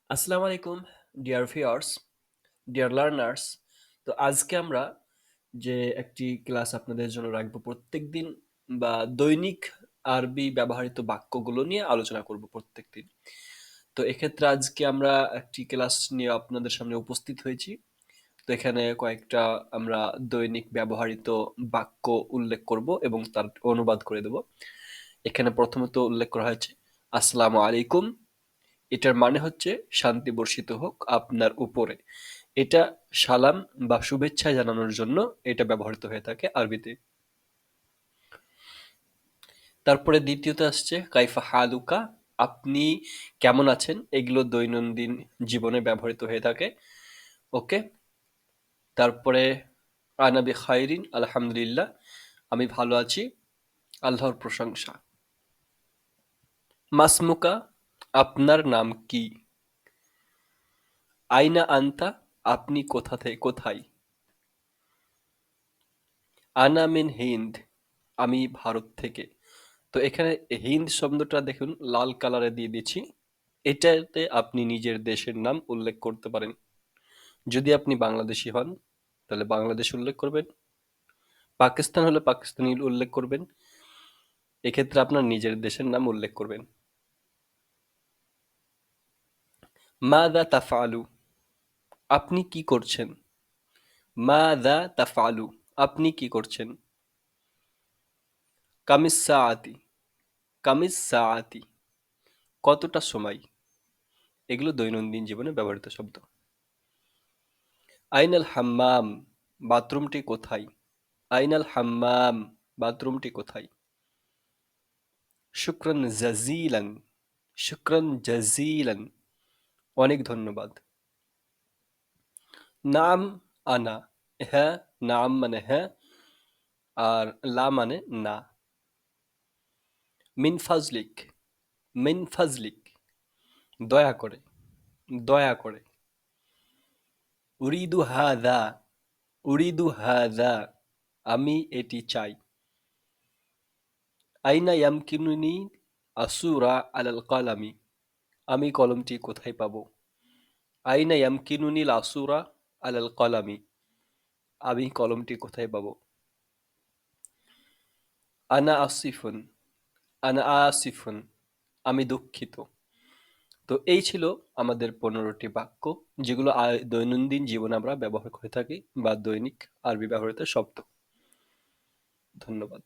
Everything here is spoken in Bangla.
আসসালামু আলাইকুম ডিয়ার ভিউয়ার্স, ডিয়ার লার্নার্স। তো আজকে আমরা যে একটি ক্লাস আপনাদের জন্য রাখবো প্রত্যেকদিন বা দৈনিক আরবি ব্যবহৃত বাক্যগুলো নিয়ে আলোচনা করব প্রত্যেকদিন। তো এক্ষেত্রে আজকে আমরা একটি ক্লাস নিয়ে আপনাদের সামনে উপস্থিত হয়েছি। তো এখানে কয়েকটা আমরা দৈনিক ব্যবহৃত বাক্য উল্লেখ করব এবং তার অনুবাদ করে দেব। এখানে প্রথমত উল্লেখ করা হয়েছে আসসালামু আলাইকুম। এটার মানে হচ্ছে শান্তি বর্ষিত হোক আপনার উপরে। এটা সালাম বা শুভেচ্ছা জানানোর জন্য এটা ব্যবহৃত হয়ে থাকে আরবিতে। তারপরে দ্বিতীয়তে আসছে কাইফা হালুকা, আপনি কেমন আছেন। এগুলো দৈনন্দিন জীবনে ব্যবহৃত হয়ে থাকে। ওকে। তারপরে আনাবি খাইরিন, আলহামদুলিল্লাহ, আমি ভালো আছি, আল্লাহর প্রশংসা। মাসমুকা, আপনার নাম কি। আইনা আন্তা, আপনি কোথায়। আনা মিন হিন্দ, আমি ভারত থেকে। তো এখানে হিন্দ শব্দটা দেখুন লাল কালারে দিয়ে দিচ্ছি। এটাতে আপনি নিজের দেশের নাম উল্লেখ করতে পারেন। যদি আপনি বাংলাদেশি হন তাহলে বাংলাদেশ উল্লেখ করবেন, পাকিস্তান হলে পাকিস্তানি উল্লেখ করবেন। এক্ষেত্রে আপনার নিজের দেশের নাম উল্লেখ করবেন। মাদা তাফআলু, আপনি কি করছেন। মাদা তাফআলু, আপনি কি করছেন। কামিস সাআতি, কামিস সাআতি, কতটা সময়। এগুলো দৈনন্দিন জীবনে ব্যবহৃত শব্দ। আইনাল হাম্মাম, বাথরুমটি কোথায়। আইনাল হাম্মাম, বাথরুমটি কোথায়। শুক্রান জাজিলান, শুক্রান জাজিলান, অনেক ধন্যবাদ। নাম, আনা, হ্যাঁ, নাম মানে হ্যাঁ, আর লা মানে না। মিন ফাজলিক, মিন ফাজলিক, দয়া করে, দয়া করে। উরিদু হাদা, উরিদু হাদা, আমি এটি চাই। আইনা ইয়ামকিনুনি আসুরা আলাল কালামি, আমি কলমটি কোথায় পাবো। আইনা ইয়ামকিনুনি আসুরা আলাল কালামি, আমি কলমটি কোথায় পাবো। আনা আসিফুন, আনা আসিফুন, আমি দুঃখিত। তো এই ছিল আমাদের 15টি বাক্য, যেগুলো দৈনন্দিন জীবনে আমরা ব্যবহার করে থাকি বা দৈনিক আরবি ব্যবহৃত শব্দ। ধন্যবাদ।